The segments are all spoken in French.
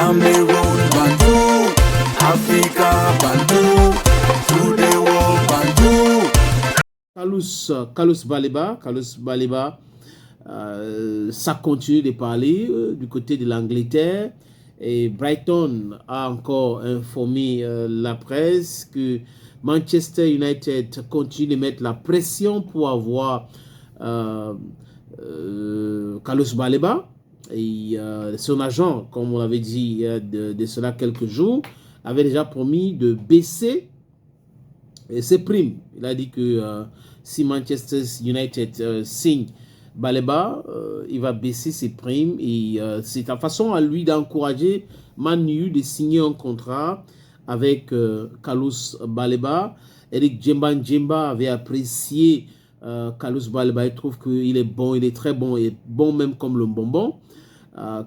Cameroon, Bantou, Africa, Bantou, to the world, Bantou. Carlos Baleba, ça continue de parler du côté de l'Angleterre. Et Brighton a encore informé la presse que Manchester United continue de mettre la pression pour avoir Carlos Baleba. Et son agent, comme on l'avait dit de cela quelques jours, avait déjà promis de baisser ses primes. Il a dit que si Manchester United signe Baleba, il va baisser ses primes et c'est la façon à lui d'encourager Man U de signer un contrat avec Carlos Baleba. Eric Djemba avait apprécié Carlos Baleba. Il trouve qu'il est bon, il est très bon, et bon même comme le bonbon.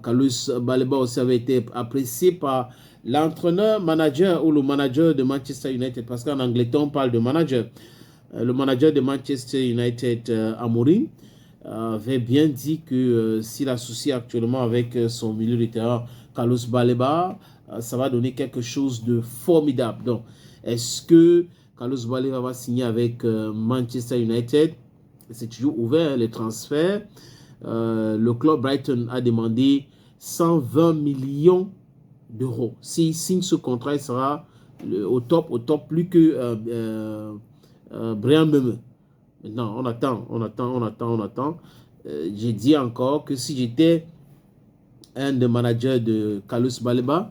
Carlos Baleba aussi avait été apprécié par l'entraîneur, manager ou le manager de Manchester United, parce qu'en Angleterre on parle de manager. Le manager de Manchester United, Amorim, avait bien dit que s'il associe actuellement avec son milieu de terrain, Carlos Baleba, ça va donner quelque chose de formidable. Donc, est-ce que Carlos Baleba va signer avec Manchester United? C'est toujours ouvert, les transferts. Le club Brighton a demandé 120 millions d'euros. S'il signe ce contrat, il sera au top, plus que Bryan Mbeumo. Maintenant, on attend. J'ai dit encore que si j'étais un des managers de Carlos Baleba,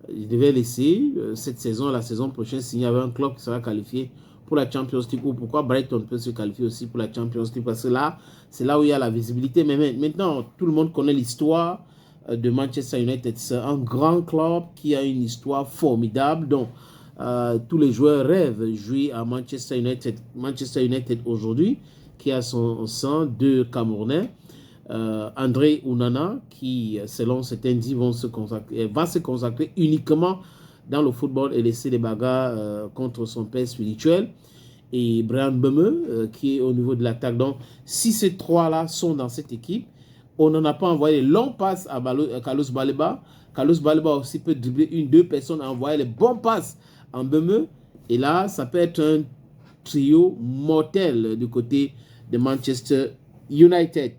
je devais laisser cette saison, la saison prochaine, signer avec un club qui sera qualifié pour la Champions League. Ou pourquoi Brighton peut se qualifier aussi pour la Champions League, parce que là, c'est là où il y a la visibilité. Mais maintenant, tout le monde connaît l'histoire de Manchester United. C'est un grand club qui a une histoire formidable. Donc, tous les joueurs rêvent de jouer à Manchester United. Manchester United aujourd'hui, qui a son sein deux Camerounais, André Onana, qui, selon certains dit, va se consacrer uniquement dans le football et laisser les bagarres contre son père spirituel, et Bryan Mbeumo, qui est au niveau de l'attaque. Donc, si ces trois-là sont dans cette équipe, on n'en a pas envoyé les longs passes à Carlos Baleba. Carlos Baleba aussi peut dribbler deux personnes, envoyer les bons passes en Mbeumo. Et là, ça peut être un trio mortel du côté de Manchester United.